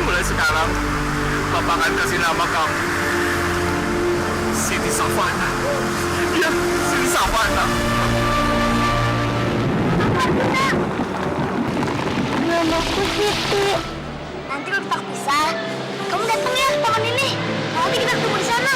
Mulai sekarang, Bapak akan kasih nama kamu Siti Savana. Ya, Siti Savana. Namaku Siti. Nanti kalau kita pisah, kamu datang ya ke taman ini. Nanti kita ketemu di sana.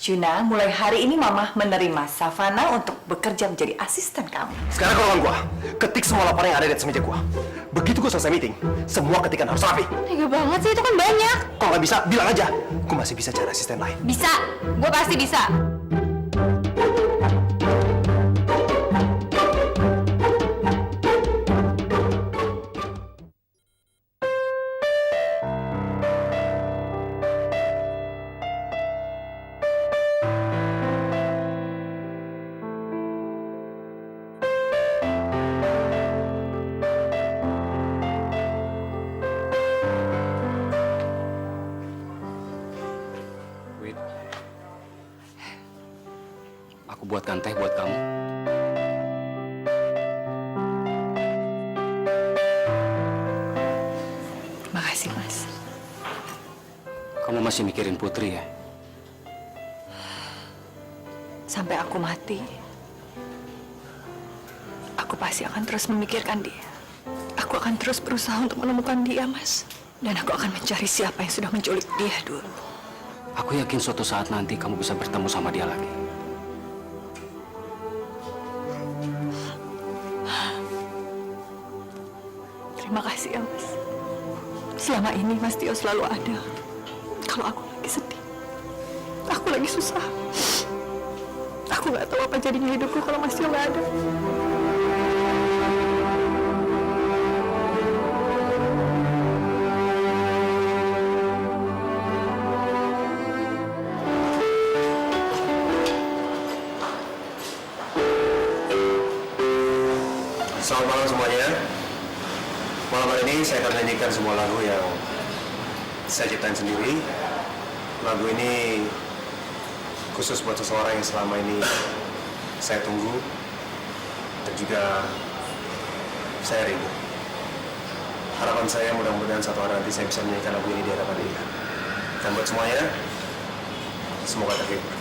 Juna, mulai hari ini Mama menerima Savana untuk bekerja menjadi asisten kamu. Sekarang kalau gua ketik semua laporan yang ada di atas meja gua. Begitu gua selesai meeting, semua ketikan harus rapi. Tega banget sih, itu kan banyak. Kalau nggak bisa, bilang aja. Gua masih bisa cari asisten lain. Bisa, gue pasti bisa. Wid, aku buatkan teh buat kamu. Makasih, Mas. Kamu masih mikirin Putri ya? Sampai aku mati, aku pasti akan terus memikirkan dia. Aku akan terus berusaha untuk menemukan dia, Mas. Dan aku akan mencari siapa yang sudah menculik dia dulu. Aku yakin suatu saat nanti kamu bisa bertemu sama dia lagi. Terima kasih ya, Mas. Selama ini Mas Tio selalu ada. Kalau aku lagi sedih, aku lagi susah. Aku nggak tahu apa jadinya hidupku kalau Mas Tio nggak ada. Selamat malam semuanya. Malam hari ini saya akan nyanyikan sebuah lagu yang saya ciptain sendiri. Lagu ini khusus buat seseorang yang selama ini saya tunggu dan juga saya rindu. Harapan saya mudah-mudahan satu hari nanti saya bisa menyanyikan lagu ini di hadapan dia. Dan buat semuanya, semoga terhibur.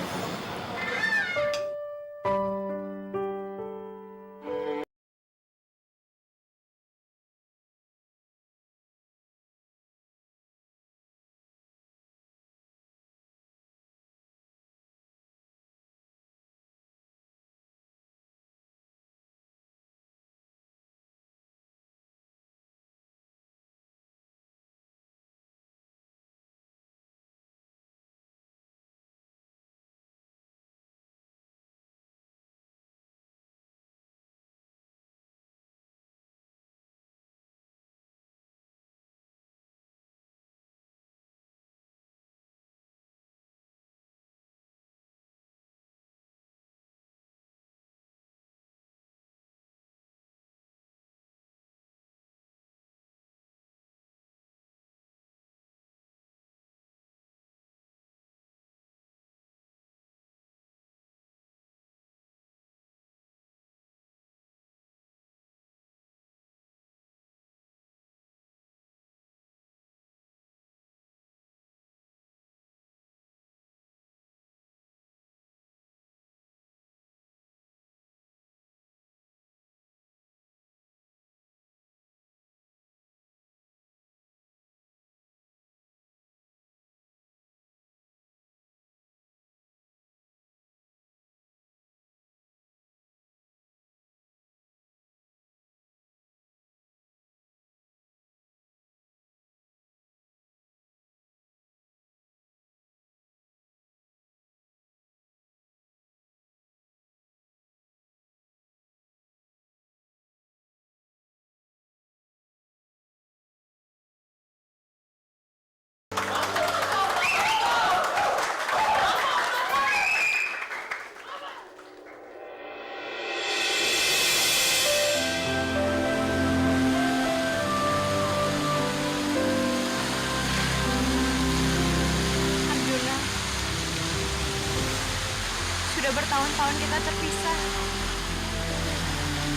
Udah bertahun-tahun kita terpisah.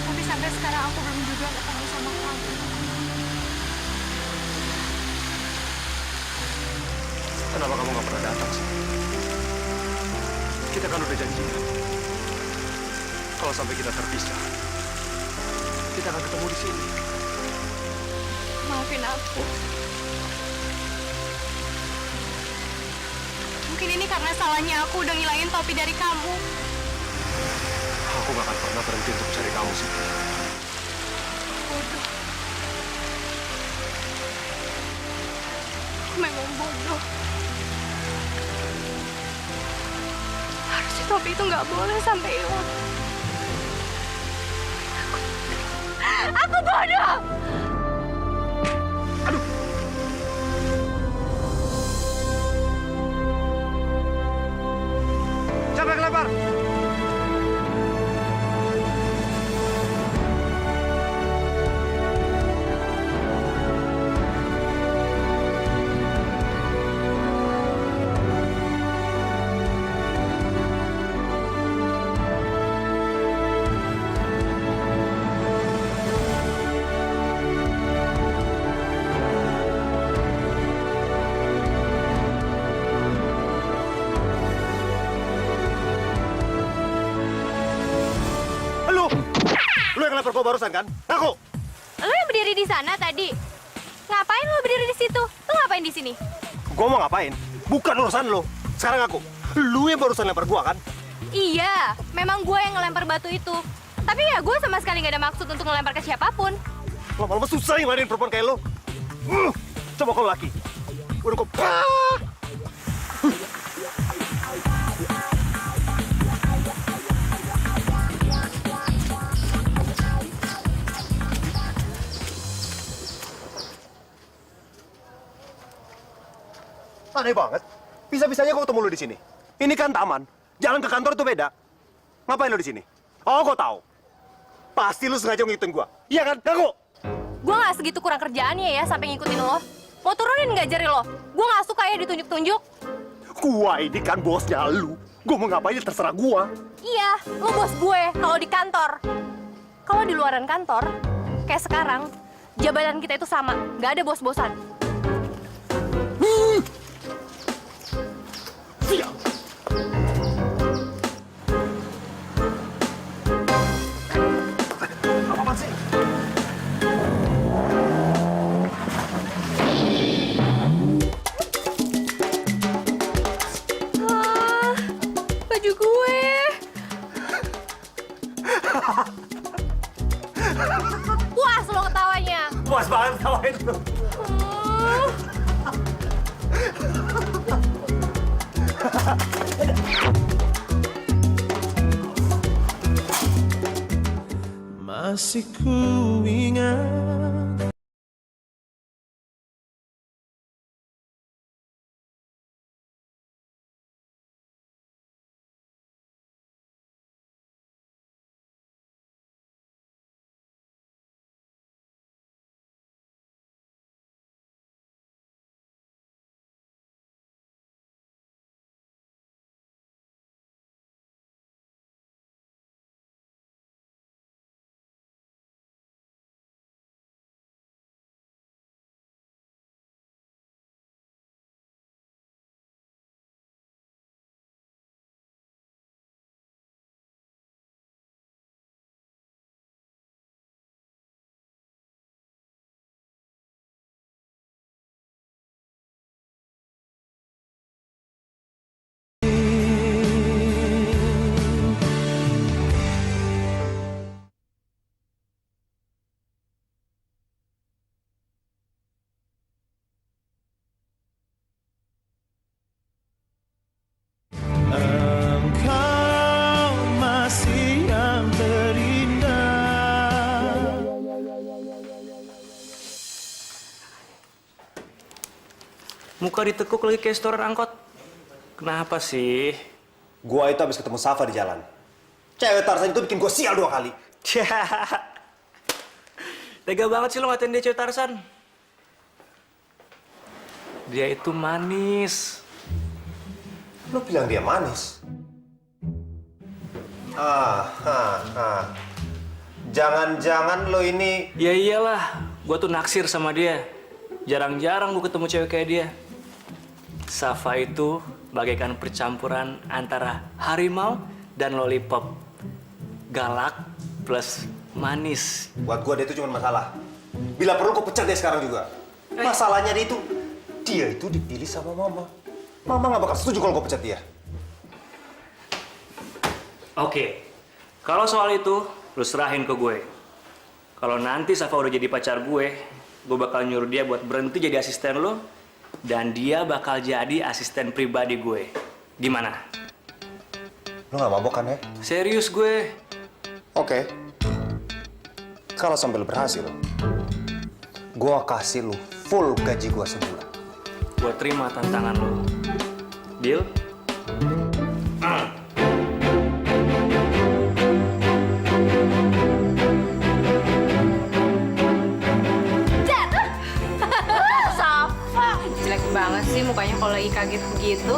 Tapi sampai sekarang aku belum juga ketemu sama kamu. Kenapa kamu nggak pernah datang sih? Kita kan udah janjian. Kalau sampai kita terpisah, kita akan ketemu di sini. Maafin aku. Mungkin ini karena salahnya aku udah ngilangin topi dari kamu. Aku gak akan pernah berhenti untuk cari kamu sih. Bodoh. Aku memang bodoh. Harusnya topi itu nggak boleh sampai hilang. Aku bodoh. Aduh! Siapa yang kelempar? Lu yang ngelempar gua barusan kan? Aku! Lo yang berdiri di sana tadi. Ngapain lo berdiri di situ? Lo ngapain di sini? Gua mau ngapain? Bukan urusan lo. Sekarang aku. Lu yang barusan lempar gua kan? Iya, memang gue yang ngelempar batu itu. Tapi ya gue sama sekali nggak ada maksud untuk ngelempar ke siapapun. Lama-lama susah yang ngeladenin perempuan kayak lo. Coba kalau laki. Udah kok. Aneh banget. Bisa-bisanya gue ketemu lu di sini. Ini kan taman. Jalan ke kantor tuh beda. Ngapain lu di sini? Oh, gue tahu. Pasti lu sengaja ngikutin gua. Iya kan? Ngaku. Gue nggak segitu kurang kerjaannya ya sampai ngikutin lo. Mau turunin nggak jari lo? Gue nggak suka ya ditunjuk-tunjuk. Gua ini kan bosnya lu. Gua mau ngapain terserah gua. Iya, lo bos gue kalau di kantor. Kalau di luaran kantor, kayak sekarang, jabatan kita itu sama. Nggak ada bos-bosan. Siap. Apa sih? Baju gue. Puas lo ketawanya. Puas banget kawain lu. Masih ku ingat engkau masih yang terindah. Muka ditekuk lagi kayak storer angkot. Kenapa sih? Gua itu habis ketemu Safa di jalan. Cewek Tarzan itu bikin gua sial 2 kali. Tega banget sih lo ngatain dia cewek Tarzan. Dia itu manis. Lu bilang dia manis. Jangan-jangan lo ini... Ya iyalah, gue tuh naksir sama dia. Jarang-jarang gue ketemu cewek kayak dia. Safa itu bagaikan percampuran antara harimau dan lollipop. Galak plus manis. Buat gue dia itu cuma masalah. Bila perlu kau pecat dia sekarang juga. Masalahnya dia itu dipilih sama mama. Mama nggak bakal setuju kalau kau pecat dia. Oke, kalau soal itu, lu serahin ke gue. Kalau nanti Safa udah jadi pacar gue bakal nyuruh dia buat berhenti jadi asisten lo, dan dia bakal jadi asisten pribadi gue. Gimana? Lo nggak mabok kan ya? Serius gue. Oke. Kalau sampai lo berhasil, gue kasih lo full gaji gue sebulan. Gue terima tantangan lo. Deal? Safa, jelek banget sih mukanya kalau lagi kaget begitu.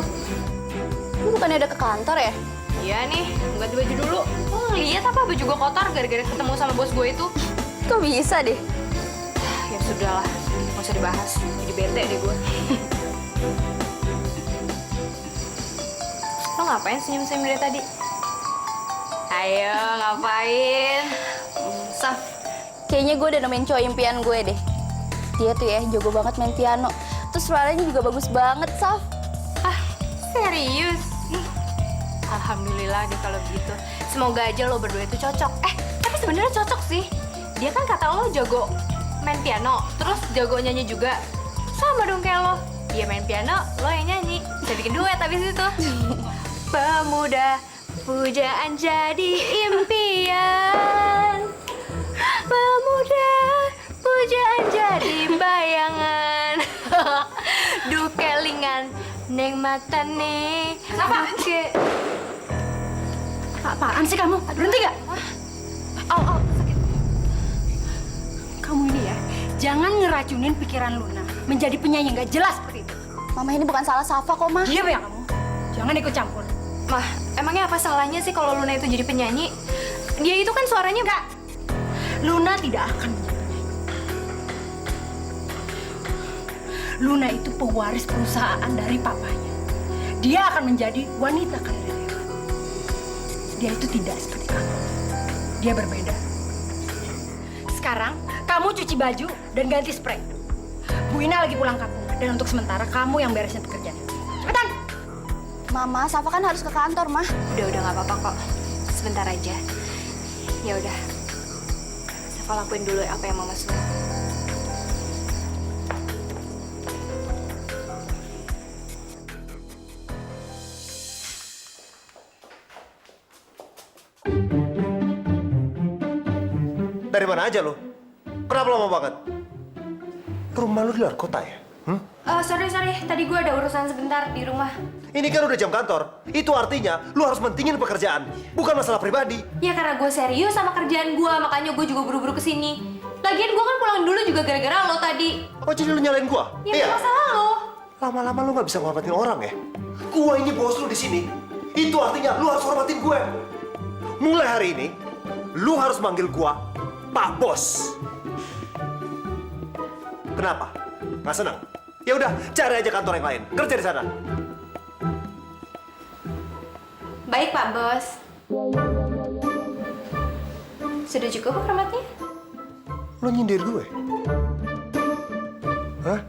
Lu bukannya udah ke kantor ya? Iya nih, ganti baju dulu. Lo ngeliat apa baju gue kotor gara-gara ketemu sama bos gue itu? Kok bisa deh? Ya sudahlah, nggak usah dibahas. Jadi bete deh gue. Lo ngapain senyum-senyum dari tadi? Ayo, ngapain? Saf, kayaknya gue udah nemuin cowok impian gue deh. Dia tuh ya jago banget main piano. Terus suaranya juga bagus banget, Saf. Ah, serius? Alhamdulillah deh kalau gitu. Semoga aja lo berdua itu cocok. Tapi sebenarnya cocok sih. Dia kan kata lo jago main piano, terus jago nyanyi juga. Sama dong kayak lo. Dia main piano, lo yang nyanyi. Bisa bikin duet abis itu. Pemuda, pujaan jadi impian. Pemuda, pujaan jadi bayangan. Dukelingan, neng mata nih. Apa? Apaan sih kamu? Berhenti gak? Sakit. Kamu ini ya, jangan ngeracunin pikiran Luna menjadi penyanyi nggak jelas seperti itu. Mama ini bukan salah Safa kok, Ma. Diam ya kamu. Jangan ikut campur. Mah, emangnya apa salahnya sih kalau Luna itu jadi penyanyi? Dia itu kan suaranya... Enggak. Luna tidak akan menjadi penyanyi. Luna itu pewaris perusahaan dari papanya. Dia akan menjadi wanita karir hebat. Dia itu tidak seperti kamu. Dia berbeda. Sekarang, kamu cuci baju dan ganti spray. Bu Ina lagi pulang kampung. Dan untuk sementara, kamu yang beresin pekerjaan. Cepetan! Mama, Safa kan harus ke kantor, Ma. Udah nggak apa-apa kok. Sebentar aja. Ya udah. Safa lakuin dulu apa yang Mama suruh. Dari mana aja lo? Kenapa lama banget? Rumah lu di luar kota ya? Sorry. Tadi gue ada urusan sebentar di rumah. Ini kan udah jam kantor. Itu artinya lu harus mentingin pekerjaan, bukan masalah pribadi. Ya karena gue serius sama kerjaan gue, makanya gue juga buru-buru kesini. Lagian gue kan pulang dulu juga gara-gara lo tadi. Oh, jadi lu nyalain gua? Ya bukan masalah lo. Lama-lama lu nggak bisa ngormatin orang ya? Gua ini bos lu di sini. Itu artinya lu harus hormatin gue. Mulai hari ini, lu harus manggil gua Pak Bos. Kenapa? Nggak senang? Ya udah, cari aja kantor yang lain. Kerja di sana. Baik Pak Bos. Sudah cukup hormatnya? Lu nyindir gue? Hah?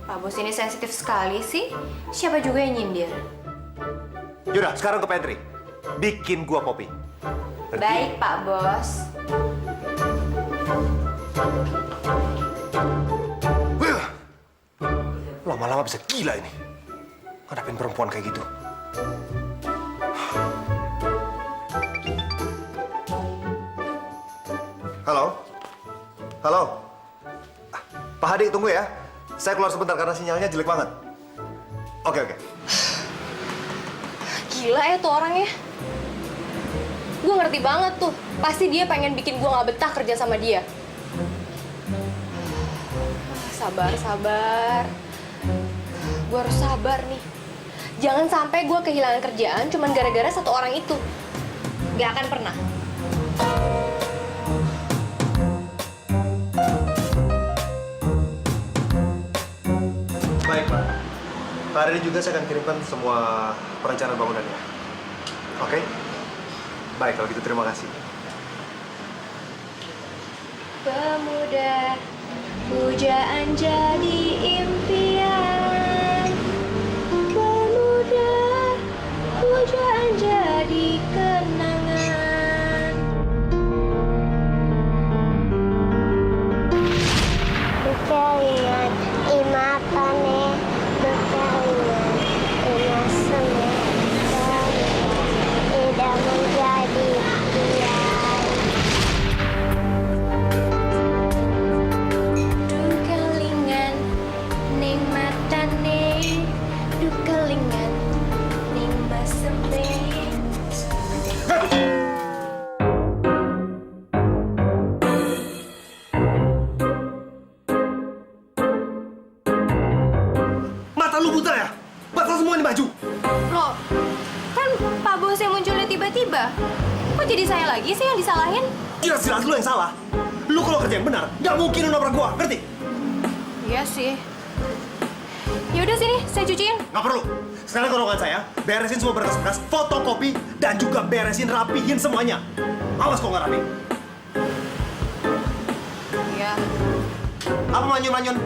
Pak Bos ini sensitif sekali sih. Siapa juga yang nyindir? Yaudah, sekarang ke pantry. Bikin gua kopi. Ngerti? Baik Pak Bos. Wih! Lama-lama bisa gila ini. Ngadapin perempuan kayak gitu. Halo? Halo? Pak Hadi, tunggu ya. Saya keluar sebentar karena sinyalnya jelek banget. Oke. Gila ya tuh orangnya. Gue ngerti banget tuh. Pasti dia pengen bikin gue gak betah kerja sama dia. Sabar. Gue harus sabar nih. Jangan sampai gue kehilangan kerjaan cuman gara-gara satu orang itu. Gak akan pernah. Baik, Pak. Hari ini juga saya akan kirimkan semua perencanaan bangunannya. Oke? Baik, kalau gitu terima kasih. Pemuda, pujaan jadi impian. Pemuda, pujaan jadi kenangan. Berkeringat imatane, berkeringat inasune, tidak menjadi pian. Dukelingan ning matane, dukelingan ning maseme. Mata lu buta ya? Batal semua ini baju. Loh, kan Pak Bos yang munculnya tiba-tiba. Kok jadi saya lagi sih yang disalahin? Jelas-jelas lu yang salah. Lu kalau kerja yang benar, nggak mungkin lu nabrak gua, ngerti? Iya sih. Ya udah sini, saya cuciin. Nggak perlu. Sekarang ke ruangan saya, beresin semua berkas-berkas, fotokopi, dan juga beresin rapihin semuanya. Awas kok nggak rapi. Iya. Apa manyun-manyun?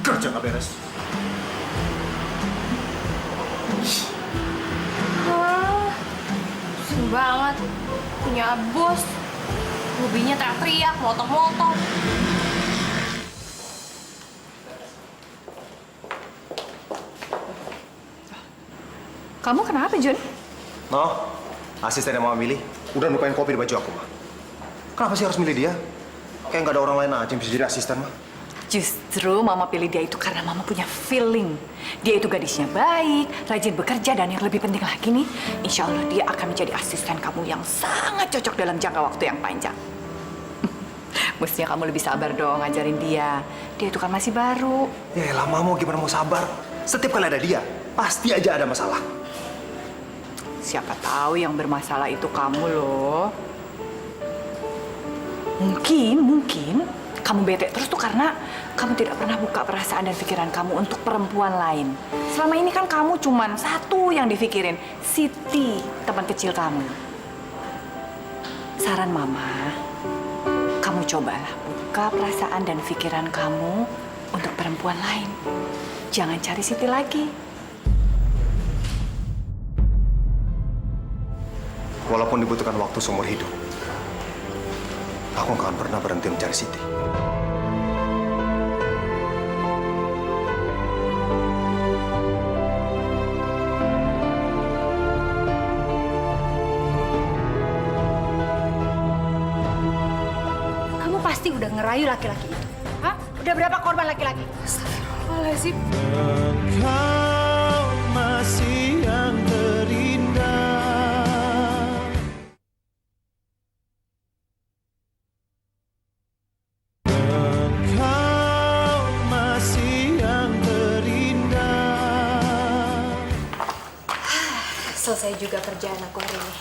Kerja nggak beres. Wah, pusing banget. Punya bos. Hobinya teriak-teriak, motok-motok. Kamu kenapa, Jun? No, asisten yang Mama milih udah nukain kopi di baju aku, Ma. Kenapa sih harus milih dia? Kayak nggak ada orang lain aja yang bisa jadi asisten, Ma. Justru Mama pilih dia itu karena Mama punya feeling. Dia itu gadisnya baik, rajin bekerja, dan yang lebih penting lagi nih, insya Allah dia akan menjadi asisten kamu yang sangat cocok dalam jangka waktu yang panjang. Mestinya kamu lebih sabar dong ngajarin dia. Dia itu kan masih baru. Ya elah, Mama, gimana mau sabar? Setiap kali ada dia, pasti aja ada masalah. Siapa tahu yang bermasalah itu kamu loh. Mungkin kamu bete terus tuh karena kamu tidak pernah buka perasaan dan pikiran kamu untuk perempuan lain. Selama ini kan kamu cuman satu yang dipikirin, Siti, teman kecil kamu. Saran Mama, kamu cobalah buka perasaan dan pikiran kamu untuk perempuan lain. Jangan cari Siti lagi. Walaupun dibutuhkan waktu seumur hidup, aku nggak akan pernah berhenti mencari Siti. Kamu pasti udah ngerayu laki-laki itu. Hah? Udah berapa korban laki-laki? Astagfirullahaladzim. Engkau masih yang terindah. Engkau masih yang terindah. Selesai juga kerjaan aku hari ini.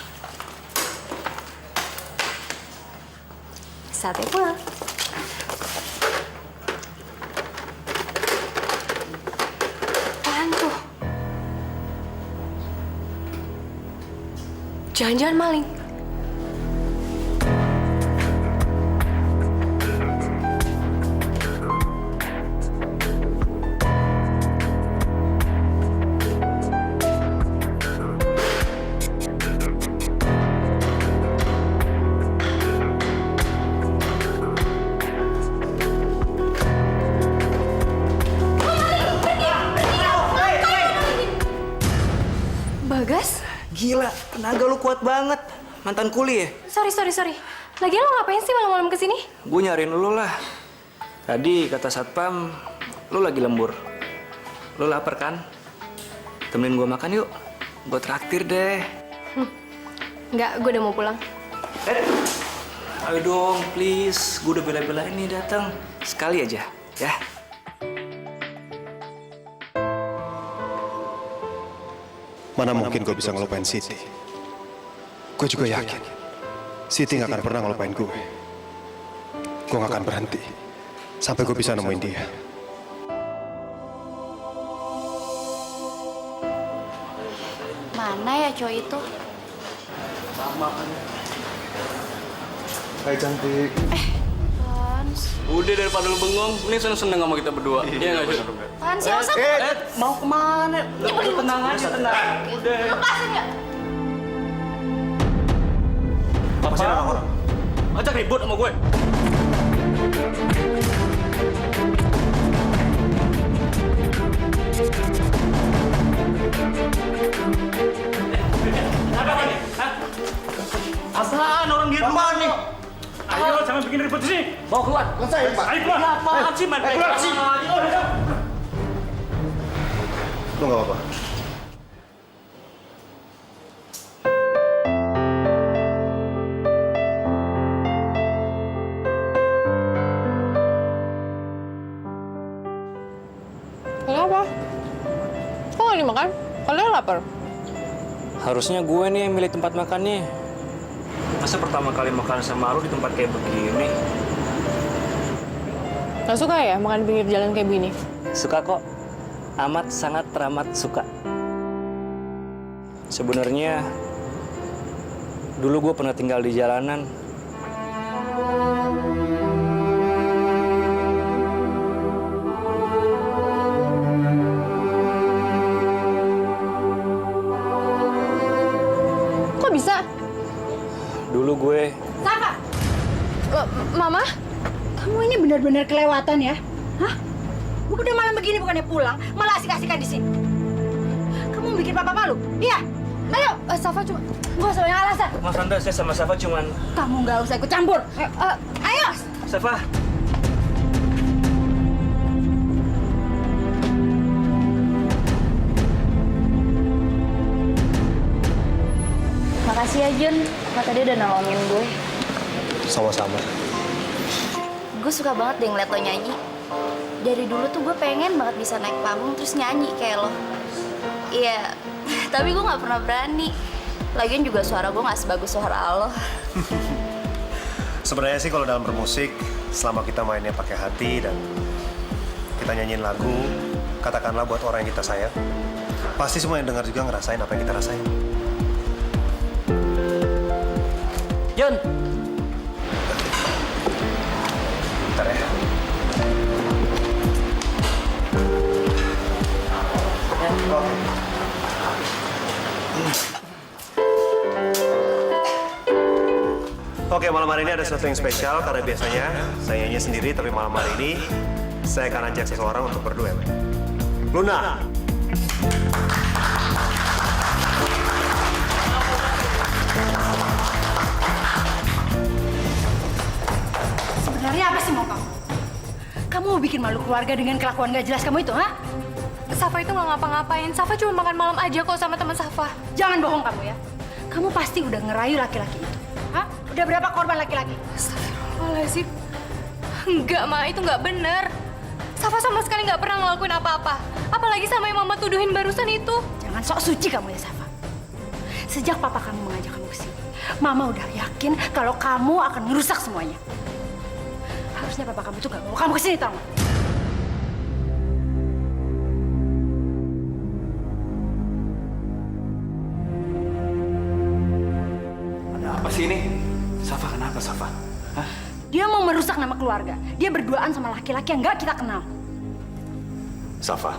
Saatnya pulang. Apaan tuh? Jangan-jangan maling. Bagas? Gila, tenaga lu kuat banget. Mantan kuli ya? Sorry. Lagian lo ngapain sih malam-malam kesini? Gue nyariin lu lah. Tadi kata satpam, lu lagi lembur. Lu lapar kan? Temenin gue makan yuk. Gue traktir deh. Enggak, gue udah mau pulang. Ayo dong, please. Gue udah bela-belain nih datang. Sekali aja, ya. mana mungkin gue bisa ngelupain Siti. Gue juga yakin Siti gak akan pernah ngelupain gue. Gue gak akan berhenti sampai gue bisa nemuin dia. Mana ya cowok itu? Hai cantik. Hans. Udah daripada lu bengong, ini seneng-seneng sama kita berdua. Iya nggak, Jun? Hans, ya usah. Mau kemana? Tenang aja, tenang. Udah. Lepasin ya. Apa sih orang-orang? Ajak ribut sama gue. Apa nih? Apaan orang di rumah nih? Ayo, jangan bikin ribut di sini. Bawa keluar. Ayo keluar. Apaan sih, man? Keluar sih. Lu gak apa-apa? Kenapa? Kok nggak dimakan? Kalian lapar? Harusnya gue nih yang milih tempat makannya. Masa pertama kali makan sama lu di tempat kayak begini? Gak suka ya makan di pinggir jalan kayak begini? Suka kok. Amat sangat teramat suka. Sebenarnya dulu gue pernah tinggal di jalanan. Kok bisa? Dulu gue Safa! Mama, kamu ini benar-benar kelewatan ya? Hah? Udah malam begini bukannya pulang, malah asik-asikan di sini. Kamu bikin papa malu? Iya? Ayo! Safa cuma... Gak usah banyak alasan. Mas Anda, saya sama Safa cuman... Kamu nggak usah ikut campur. Ayo! Safa, Makasih ya Jun, kata dia udah nolongin gue. Sama-sama. Gue suka banget deh ngeliat lo nyanyi. Dari dulu tuh gue pengen banget bisa naik panggung terus nyanyi kayak lo. Iya, tapi gue nggak pernah berani. Lagian juga suara gue nggak sebagus suara lo. Sebenarnya sih kalau dalam bermusik, selama kita mainnya pakai hati dan kita nyanyiin lagu, katakanlah buat orang yang kita sayang, pasti semua yang dengar juga ngerasain apa yang kita rasain. Jun. Bentar ya. Oke, malam hari ini ada sesuatu yang spesial karena biasanya saya nyanyi sendiri, tapi malam hari ini saya akan ajak seseorang untuk berduet. Luna. Sebenarnya apa sih mau kamu? Kamu mau bikin malu keluarga dengan kelakuan gak jelas kamu itu, ha? Safa itu nggak ngapa-ngapain. Safa cuma makan malam aja kok sama teman Safa. Jangan bohong kamu ya. Kamu pasti udah ngerayu laki-laki itu. Hah? Udah berapa korban laki-laki? Astagfirullahaladzim. Enggak, Ma. Itu nggak bener. Safa sama sekali nggak pernah ngelakuin apa-apa. Apalagi sama yang Mama tuduhin barusan itu. Jangan sok suci kamu ya, Safa. Sejak papa kamu mengajak kamu ke sini, Mama udah yakin kalau kamu akan ngerusak semuanya. Harusnya papa kamu tuh gak mau kamu ke sini, tau gak? Apa sih ini? Safa, kenapa Safa? Hah? Dia mau merusak nama keluarga. Dia berduaan sama laki-laki yang gak kita kenal. Safa,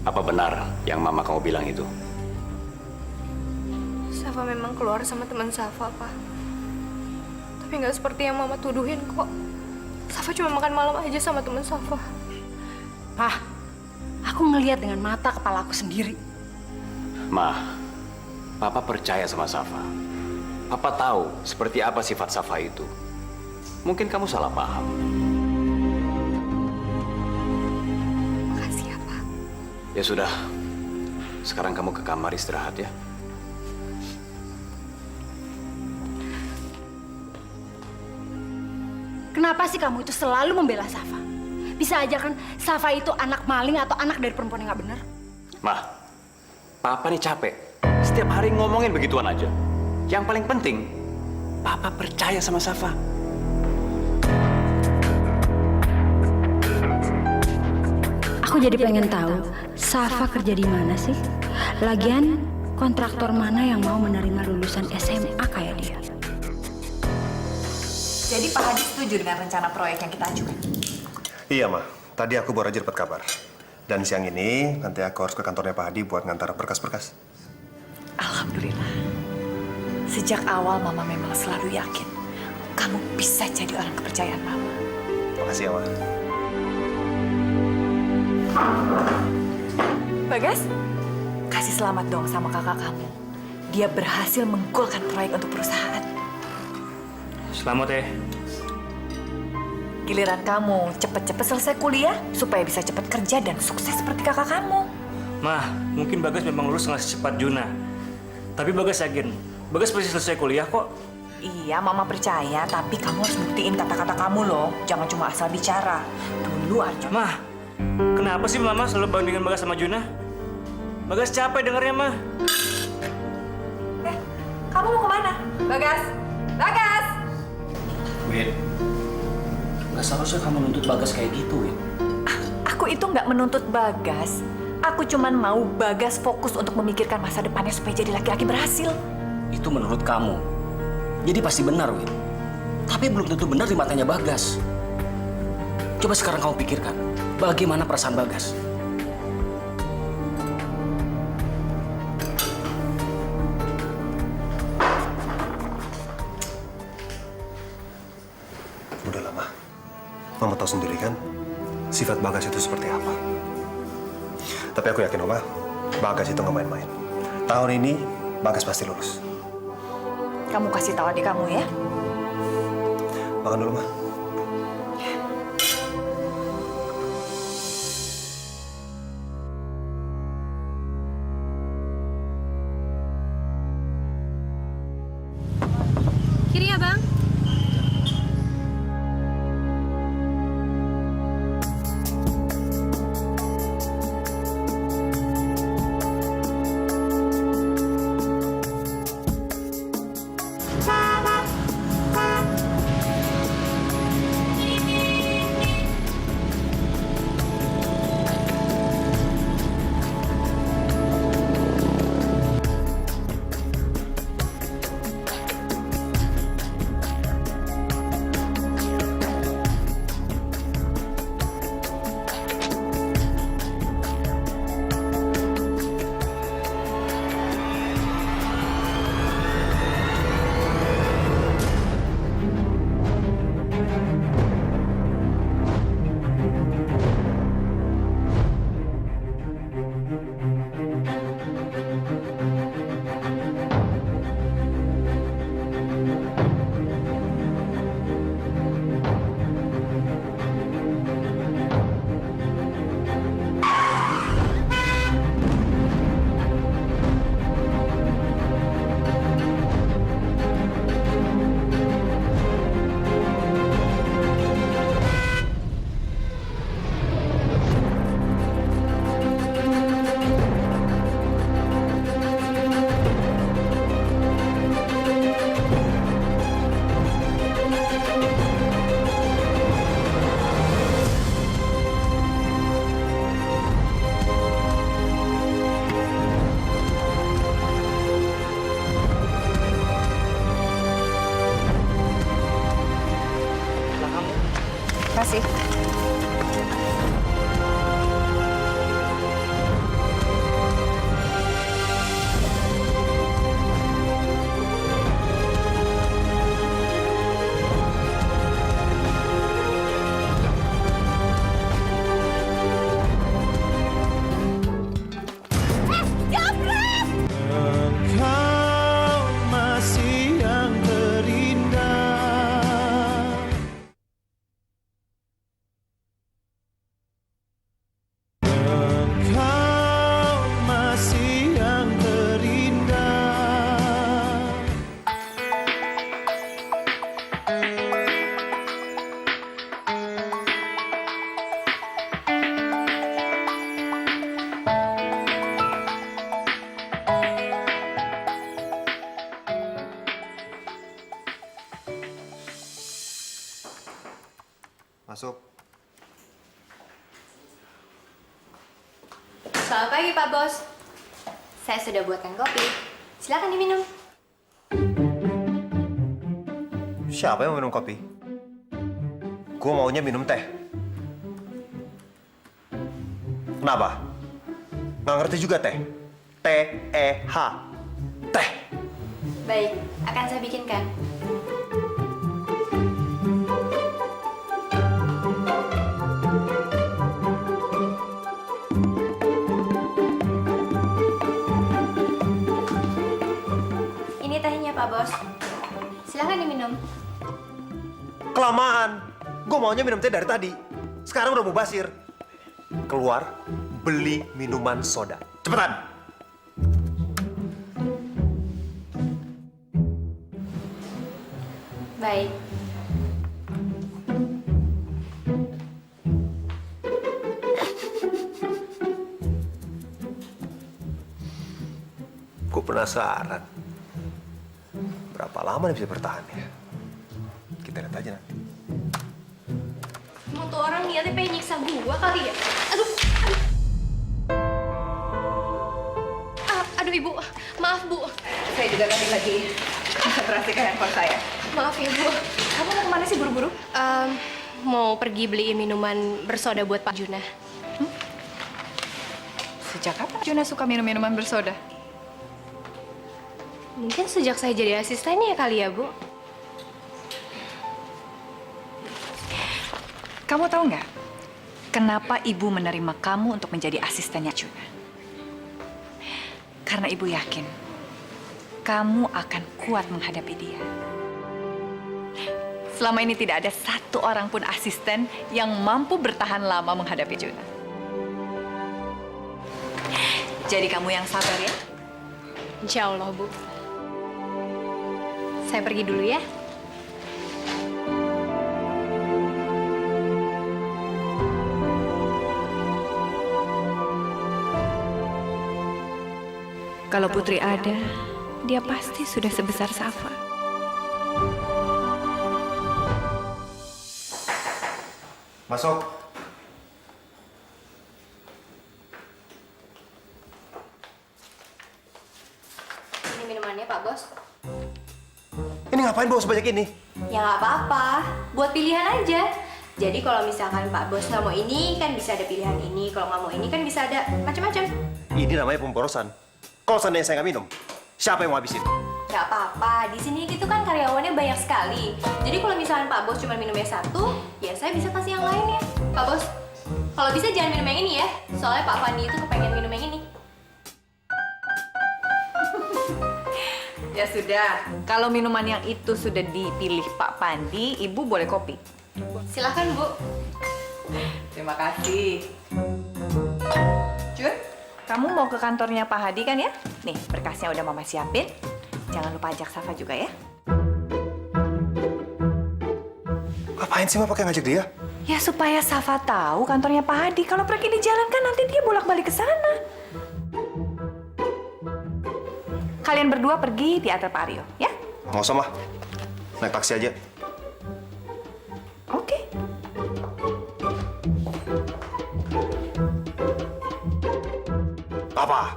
apa benar yang mama kamu bilang itu? Safa memang keluar sama teman Safa, Pak. Tapi nggak seperti yang Mama tuduhin kok. Safa cuma makan malam aja sama teman Safa. Pah, aku ngelihat dengan mata kepala aku sendiri. Ma, Papa percaya sama Safa. Papa tahu seperti apa sifat Safa itu. Mungkin kamu salah paham. Makasih ya, Pak. Ya sudah, sekarang kamu ke kamar istirahat ya. Kenapa sih kamu itu selalu membela Safa? Bisa aja kan Safa itu anak maling atau anak dari perempuan yang gak benar? Ma, Papa nih capek. Setiap hari ngomongin begituan aja. Yang paling penting, Papa percaya sama Safa. Aku jadi pengen tahu Safa kerja di mana sih? Lagian kontraktor mana yang mau menerima lulusan SMA kayak dia? Jadi Pak Hadi setuju dengan rencana proyek yang kita ajukan? Iya, Ma. Tadi aku baru aja dapat kabar. Dan siang ini nanti aku harus ke kantornya Pak Hadi buat ngantar berkas-berkas. Alhamdulillah. Sejak awal Mama memang selalu yakin kamu bisa jadi orang kepercayaan Mama. Makasih ya, Ma. Bagas, kasih selamat dong sama kakak kamu. Dia berhasil menggolkan proyek untuk perusahaan. Selamat ya. Giliran kamu cepet-cepet selesai kuliah supaya bisa cepet kerja dan sukses seperti kakak kamu. Mah, mungkin Bagas memang lulus nggak secepat Juna. Tapi Bagas yakin, Bagas pasti selesai kuliah kok. Iya, Mama percaya, tapi kamu harus buktiin kata-kata kamu loh. Jangan cuma asal bicara. Dulu aja. Mah, kenapa sih Mama selalu bandingin Bagas sama Juna? Bagas capek dengarnya, Mah. Kamu mau kemana? Bagas! Bagas! Win, nggak seharusnya kamu nuntut Bagas kayak gitu, Win. Aku itu nggak menuntut Bagas. Aku cuman mau Bagas fokus untuk memikirkan masa depannya supaya jadi laki-laki berhasil. Itu menurut kamu. Jadi pasti benar, Win. Tapi belum tentu benar di matanya Bagas. Coba sekarang kamu pikirkan, bagaimana perasaan Bagas? Udah lama. Mama tahu sendiri kan, sifat Bagas itu seperti apa. Tapi aku yakin, Oma, Bagas itu nggak main-main. Tahun ini, Bagas pasti lulus. Kamu kasih tahu adik kamu ya. Makan dulu, Ma. Kiri ya, Bang. Terima kasih. Engkau masih yang terindah. Selamat pagi, Pak Bos. Saya sudah buatkan kopi. Silakan diminum. Siapa yang mau minum kopi? Gue maunya minum teh. Kenapa? Nggak ngerti juga teh? T-E-H. Teh. Baik, akan saya bikinkan. Ini tehnya, Pak Bos. Silakan diminum. Kelamaan. Gue maunya minum teh dari tadi. Sekarang udah mubazir. Keluar, beli minuman soda. Cepetan. Baik. Gue penasaran. Berapa lama dia bisa bertahan ya? Kita lihat aja nanti. Mau tuh orang niatnya pengen nyiksa gua kali ya? Aduh. Aduh, Ibu. Maaf, Bu. Saya juga tadi lagi memperhatikan handphone saya. Maaf ya, Bu. Kamu mau kemana sih buru-buru? Mau pergi beliin minuman bersoda buat Pak Juna. Sejak kapan Juna suka minum minuman bersoda? Mungkin sejak saya jadi asistennya kali ya, Bu. Kamu tahu nggak kenapa ibu menerima kamu untuk menjadi asistennya Juna? Karena ibu yakin kamu akan kuat menghadapi dia. Selama ini tidak ada satu orang pun asisten yang mampu bertahan lama menghadapi Juna. Jadi kamu yang sabar ya. Insya Allah, Bu. Saya pergi dulu ya. Kalau Putri ada, dia pasti sudah sebesar Safa. Masuk. Ini minumannya, Pak Bos. Ini ngapain bawa sebanyak ini? Ya nggak apa-apa, buat pilihan aja. Jadi kalau misalkan Pak Bos nggak mau ini, kan bisa ada pilihan ini. Kalau nggak mau ini, kan bisa ada macam-macam. Ini namanya pemborosan. Kalau seandainya saya nggak minum, siapa yang mau habisin? Nggak apa-apa, di sini itu kan karyawannya banyak sekali. Jadi kalau misalkan Pak Bos cuma minumnya satu, ya saya bisa kasih yang lainnya. Pak Bos, kalau bisa jangan minum yang ini ya. Soalnya Pak Fandi itu kepengen minum yang ini. Ya sudah, kalau minuman yang itu sudah dipilih Pak Pandi, Ibu boleh kopi. Silahkan, Bu. Terima kasih. Jun, kamu mau ke kantornya Pak Hadi kan ya? Nih, berkasnya udah Mama siapin. Jangan lupa ajak Safa juga ya. Ngapain sih Mama pakai ngajak dia? Ya supaya Safa tahu kantornya Pak Hadi. Kalau pergi di jalan kan nanti dia bolak-balik ke sana. Kalian berdua pergi diantar Pak Aryo, ya? Nggak usah, Mah. Naik taksi aja. Oke. Apa?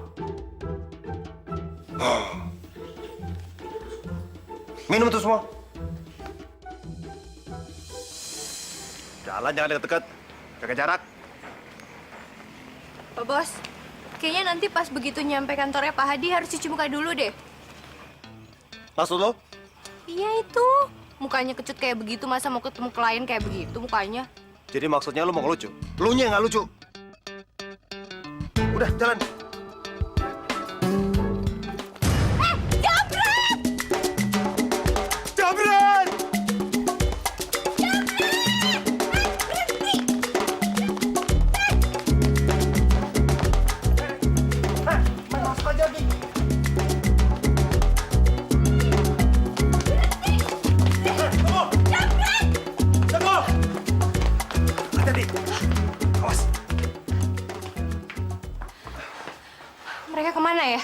Minum itu semua. Jalan jangan deket-deket. Jaga jarak. Pak Bos, kayaknya nanti pas begitu nyampe kantornya Pak Hadi harus cuci muka dulu deh. Maksud lo? Iya itu. Mukanya kecut kayak begitu, masa mau ketemu klien kayak begitu mukanya? Jadi maksudnya lo mau ngelucu? Lu nya yang nggak lucu. Udah, jalan. Jabret! Jabret! Masuk aja, Bi. Hati-hati. Awas. Mereka kemana ya?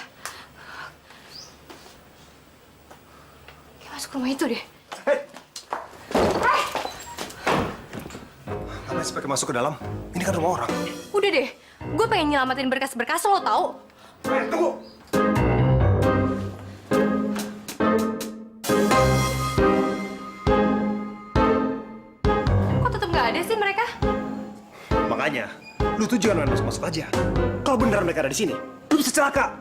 Kayak masuk rumah itu deh. Apa sih pakai masuk ke dalam? Ini kan rumah orang. Udah deh, Gue pengen nyelamatin berkas-berkas lo tau. Tunggu. Kok tetep nggak ada sih mereka? Makanya, lu tuh jangan main masuk-masuk aja. Kalau beneran mereka ada di sini, lu bisa celaka.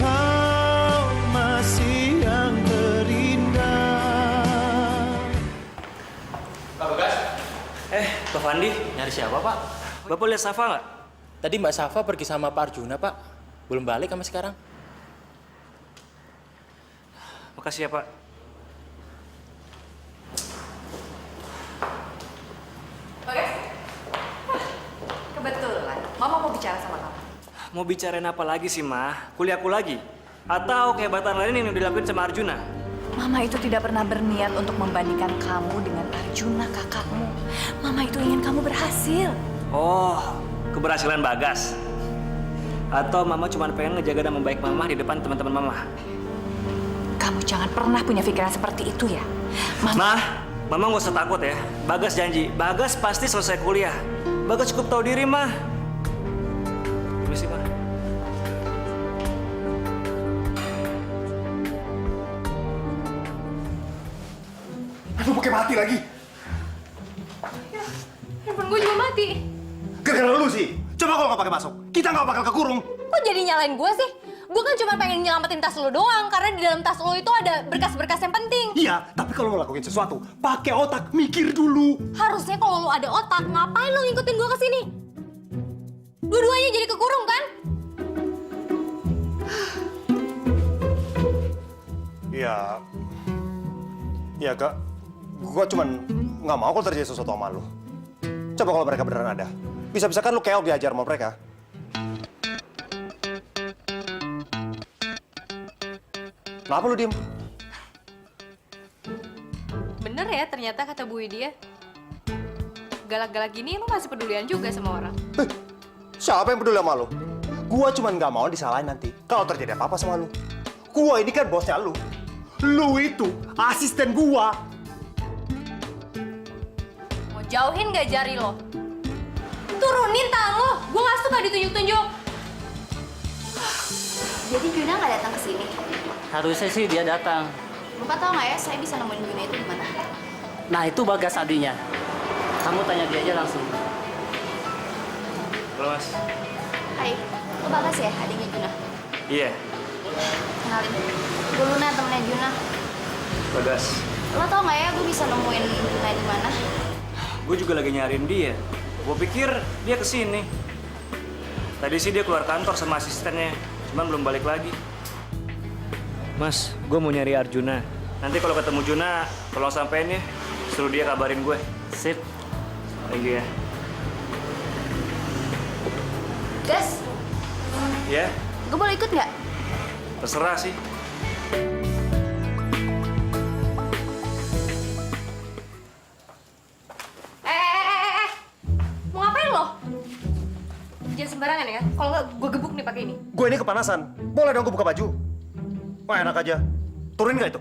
Kau masih yang terindah. Pak Bagas. Pak Fandi. Nyari siapa, Pak? Bapak lihat Safa nggak? Tadi Mbak Safa pergi sama Pak Arjuna, Pak. Belum balik sampai sekarang. Makasih ya, Pak. Bagas. Kebetulan, Mama mau bicara sama kamu. Mau bicarain apa lagi sih, Mah? Kuliahku lagi? Atau kehebatan lain yang dilakuin sama Arjuna? Mama itu tidak pernah berniat untuk membandingkan kamu dengan Arjuna, kakakmu. Mama itu ingin kamu berhasil. Oh, keberhasilan Bagas? Atau Mama cuma pengen ngejaga nama baik Mama di depan teman-teman Mama? Kamu jangan pernah punya pikiran seperti itu ya. Mama nggak usah takut ya. Bagas janji, Bagas pasti selesai kuliah. Bagas cukup tahu diri, Mah. Permisi, Mah. Aduh, pakai mati lagi. Handphone gue juga mati. Gara-gara lu sih. Coba kalau nggak pakai masuk, kita nggak bakal kekurung. Kok jadi nyalain gue sih? Gue kan cuma pengen nyelamatin tas lo doang, karena di dalam tas lo itu ada berkas-berkas yang penting. Iya, tapi kalau mau lakuin sesuatu, pakai otak, mikir dulu. Harusnya kalau lo ada otak, ngapain lo ngikutin gue ke sini? Dua-duanya jadi kekurung kan? Iya Kak. Gua cuman nggak mau kalau terjadi sesuatu sama lu. Coba kalau mereka beneran ada, bisa-bisa kan lu keok diajar sama mereka. Kenapa lu diem? Bener ya ternyata kata Bu Widya. Galak-galak gini lo masih pedulian juga sama orang. Siapa yang peduli sama lu? Gua cuman nggak mau disalahin nanti kalau terjadi apa-apa sama lu. Gua ini kan bosnya lu. Lu itu asisten gua. Mau jauhin gak jari lo? Turunin tangan lo, gue gak suka ditunjuk-tunjuk. Jadi Juna nggak datang ke sini. Harusnya sih dia datang. Bapak tahu nggak ya, saya bisa nemuin Juna itu di mana? Nah itu Bagas adinya. Kamu tanya dia aja langsung. Halo, Mas. Hai, lo Bagas ya, adiknya Juna? Iya, Kenalin, gue Luna, temennya Juna. Bagas. Lo tau nggak ya, gue bisa nemuin Juna di mana? Gue juga lagi nyariin dia. Gue pikir dia kesini. Tadi sih dia keluar kantor sama asistennya, cuman belum balik lagi. Mas, gue mau nyari Arjuna. Nanti kalau ketemu Juna, tolong sampein ya. Suruh dia kabarin gue. Sip. Thank you ya. Gas, Ya, gue boleh ikut nggak? terserah sih. Mau ngapain lo? Jangan sembarangan ya, kalau nggak gue gebuk nih pakai ini. Gue ini kepanasan. Boleh dong gue buka baju? Wah, enak aja. Turunin nggak itu?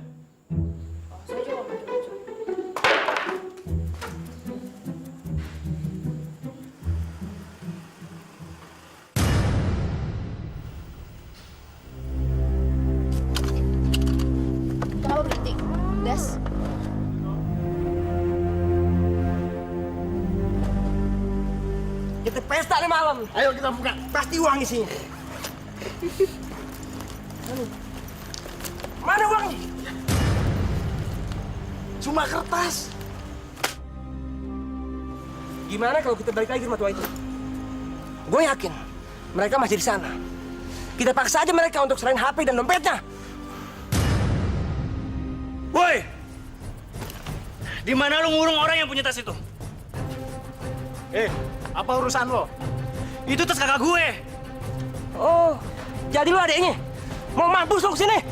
Kenapa berhenti? Gas. Kita pesta nih malam. Ayo kita buka. Pasti uang isinya. Mana uangnya? Cuma kertas. Gimana kalau kita balik lagi ke rumah tua itu? Gue yakin mereka masih di sana. Kita paksa aja mereka untuk serahin HP dan dompetnya. Woi! Di mana lu ngurung orang yang punya tas itu? Apa urusan lo? Itu tas kakak gue. Oh, jadi lu adeknya? Mau mampus lu kesini?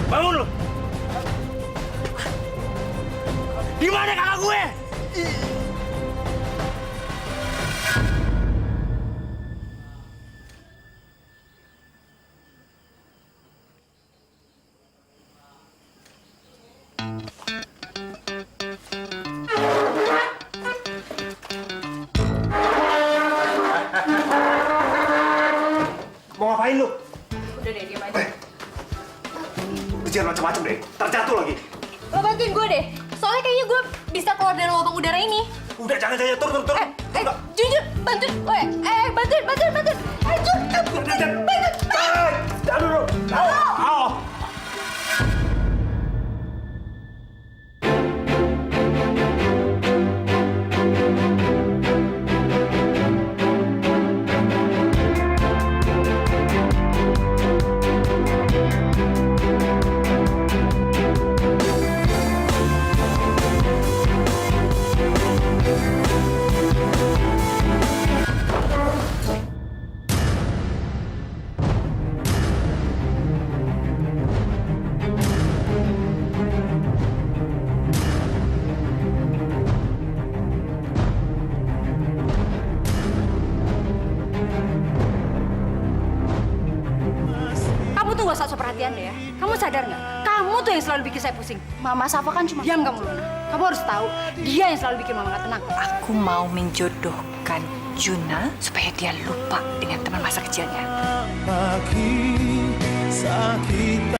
Bangun lu! Di mana kakak gue? Mau ngapain lu? Udah deh, diam aja. Lu jangan macam-macam deh, terjatuh lagi. Lo bantuin gue deh. Soalnya kayaknya gue bisa keluar dari lubang udara ini. Udah, jangan turun. Jujur, bantuin. Bantuin. Jujur, bantuin. Jangan dulu. Kamu tuh gak usah so perhatian deh ya. Kamu sadar nggak? Kamu tuh yang selalu bikin saya pusing. Mama Safa kan cuma... Diam kamu, Luna. Kamu harus tahu, dia yang selalu bikin mama gak tenang. Aku mau menjodohkan Juna supaya dia lupa dengan teman masa kecilnya. Pagi sakit